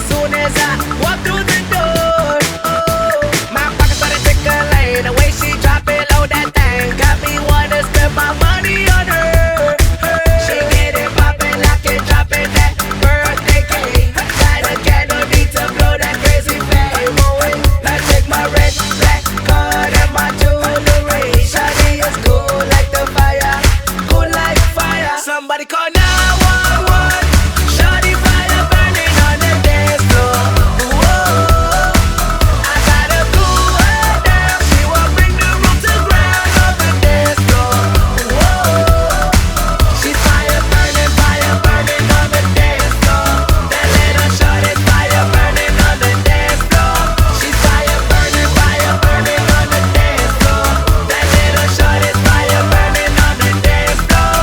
soon as I walk through the door. My pocket started tickling. The way she drop it low, that thing got me wanna spend my money on her. She get it poppin', lock it, droppin' that birthday cake. Light a candle, need to blow that crazy flame away. I take my red, black card and my jewelry. Shawty is cool like the fire, cool like fire. Somebody call 911. Shawty fire burning on the dance floor. Whoa, I gotta cool her down. She will bring the room to ground on the dance floor. Whoa, she's fire burning on the dance floor. That little shorty's fire burning on the dance floor. She's fire burning on the dance floor. That little shorty's fire burning on the dance floor.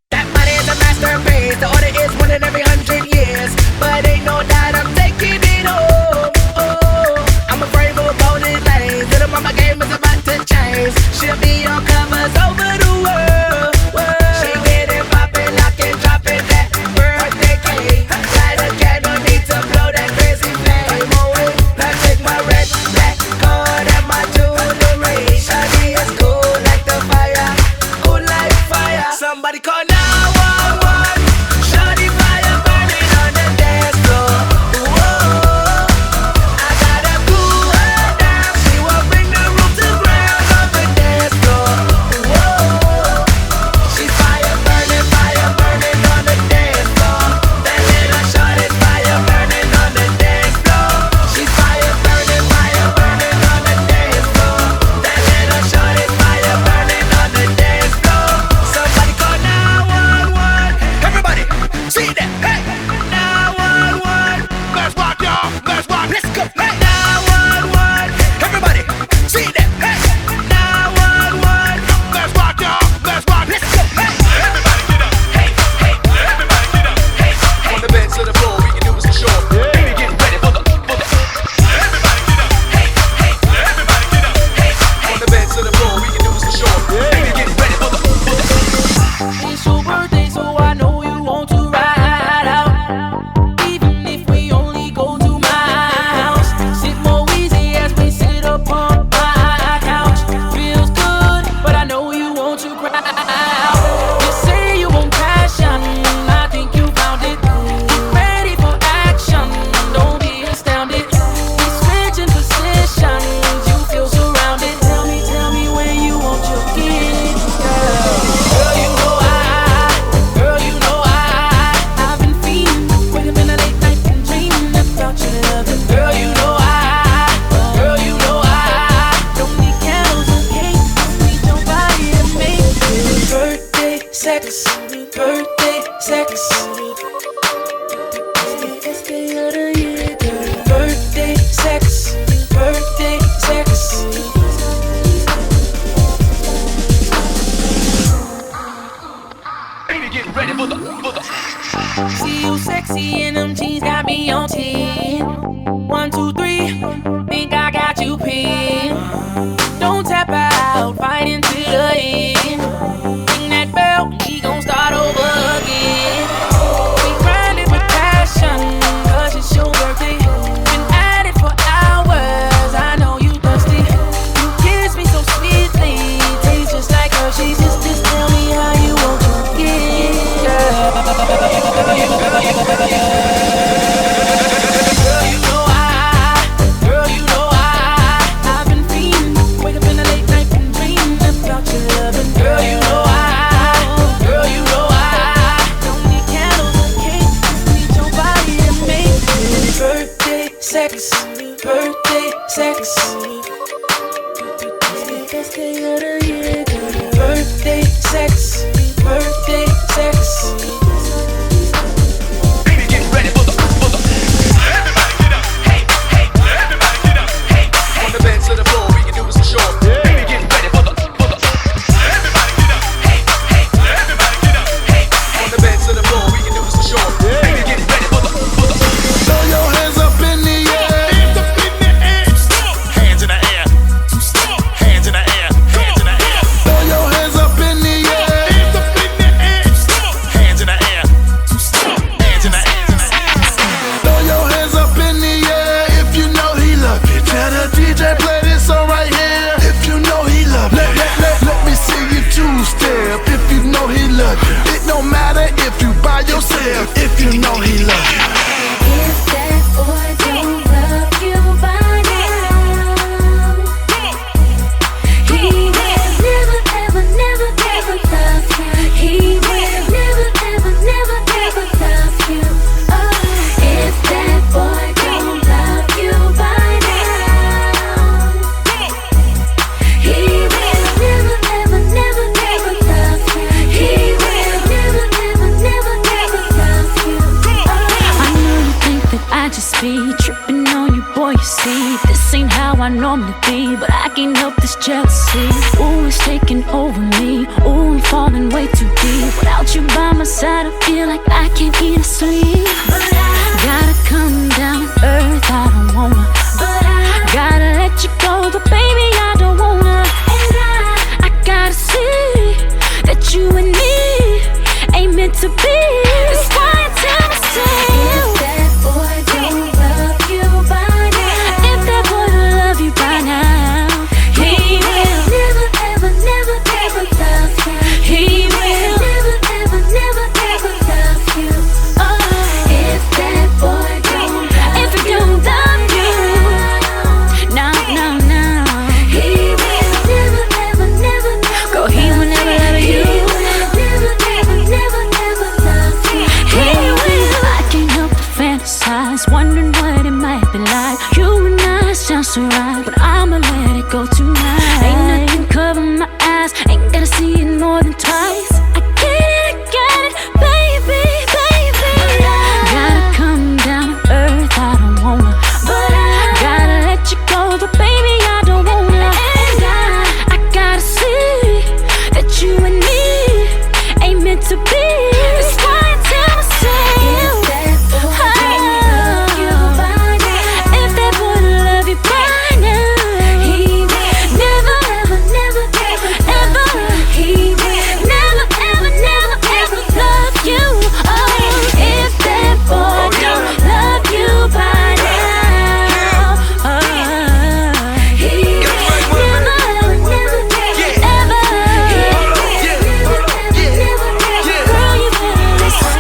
That body is a masterpiece. The order is one in every 100 years, but ain't no doubt I'm taking it home. Oh, I'm afraid of golden lanes. Little mama game is about to change. She'll be on covers over the world. She get it poppin', lock it, droppin' that birthday cake. Light a candle, need to blow that crazy flame away. Now take my red, black card and my jewelry. Shawty is cool like the fire, cool like fire. Somebody call 911. Shawty fire burning on the dance floor. Whoa, I gotta cool her down. She will bring the room to ground on the dance floor. Whoa, she's fire burning on the dance floor. That little shorty's fire burning on the dance floor. She's fire burning on the dance floor. That little shorty's fire burning on the dance floor. Somebody call 911. Everybody, see that? Hey, 911. Let's rock, y'all. Let's rock. Let's go. Hey, 911. Everybody, see that? Hey, 911. Let's rock, y'all. Let's rock. Let's go. Hey, everybody get up. Hey, hey, everybody get up. Hey, hey. On the bed to the floor, we can do this for sure. Baby, get ready for the. Everybody get up. Hey, hey, everybody get up. Hey, hey. On the bed to the floor, we can do this for sure. Baby, get ready for the. It's your birthday, so I know you want to ride out. Even if we only go to my house, sit more easy as we sit upon my couch. Feels good, but I know you want to cry out. You say you want passion, I think you found it. Get ready for action, don't be astounded. We switching positions, you feel surrounded. Tell me when you want your kiss, girl. Girl, you know I've been feeling. Wake up in the late night and dreaming about your loving. Girl, you know I don't need candles and cake. Need your body to make it. Birthday sex, birthday sex. It's the other year, girl. Birthday sex, birthday sex. Baby, get ready for the. See you sexy in them jeans, got me on 10. 1, 2, 3, think I got you pinned. Don't tap out, fight until the end. Ring that bell, we gon' start over again. We grinding with passion, 'cause it's your birthday. Been at it for hours, I know you thirsty. You kiss me so sweetly, tastes just like Hershey's. Just tell me how you want your kiss, girl. Girl, you know I've been feeling. Wake up in the late night and dreaming about your loving. Girl, you know I don't need candles or cake, just need your body to make it. Birthday sex, birthday sex. It's the other year, girl. Birthday sex, birthday sex. Baby, get ready love you. It don't matter if you by yourself, if you know he love you. If that boy don't love you by now, he will never, ever, never, ever love you. He will never, ever, never, ever love you. Oh, if that boy don't love you by now, he will never, ever, never, never love you. He will never, ever, never, never love you. Oh. I know you think that I just be tripping on you, boy. You see, this ain't how I normally be, but I can't help this jealousy. Ooh, it's taking over me. Ooh, I'm falling way too deep. Without you by my side, I feel like I can't eat or sleep. But I gotta come down to earth. I don't wanna, but I gotta let you go, but baby, I don't wanna. And I gotta see that you and me ain't meant to be. That's why I tell myself, if that boy don't love you by now, if that boy don't love you by now, he will never, ever, never, ever love you. He will never, ever, never, ever love you. Oh, if that boy don't love if he don't love you, no, no, no, he will never, ever, never, never. Go, he will never love you. He will never, ever, never, ever love you. He will. I can't help but fantasize, wondering what it might be like. You and I sound so right, but I'ma let it go tonight. Ain't nothing covering my eyes, ain't gotta see it more than twice. I get it, baby, baby. Gotta come down to earth, I don't wanna, but I gotta let you go, but baby, I don't wanna. And I gotta see that you and me ain't meant to be. That's why I tell myself, if that boy don't love you by now, he will never, ever, never, ever, ever. He will never, ever, never, ever love you. Oh, if that boy don't love you by now, he will never, ever, never, ever. Girl, you better listen.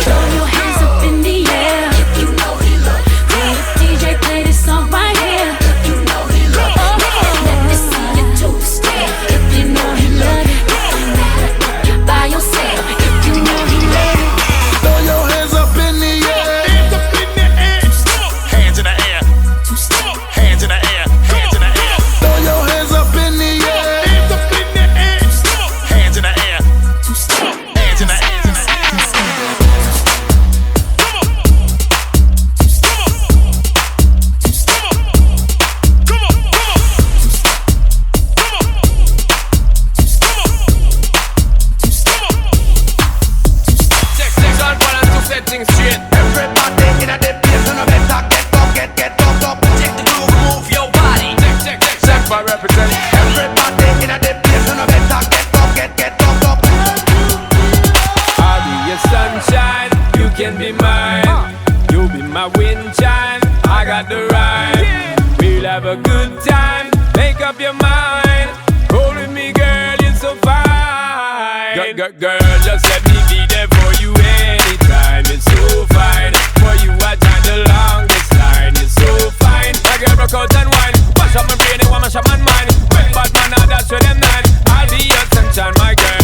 Throw your hands up in the air if you know he love you. Play the DJ, play this song right here if you know he love you. Let me see you two-step if you know he love you. Don't matter if you're by yourself if you know he love you. Throw your hands up in the air. Hands up in the air. Hands in the air. Two-step. Hands in the air. Hands in the air. Throw your hands up in the air. Hands up in the air. Hands in the air. Two-step. Hands in the air. Setting straight. Everybody in a dead place on a better get up. Check the groove, move your body. Check for representing. Everybody in a dead place on a better get up. I'll be your sunshine, you can be mine. You'll be my wind chime, I got the rhyme. We'll have a good time, make up your mind. Hold with me, girl, you're so fine. Girl, just let me be there for you anytime. It's so fine. For you, I join the longest line. It's so fine. My girl, broke out and wine. Mash up my brain, it want mash up my mind. When bad man, that's where them nine. I'll be your sunshine, my girl.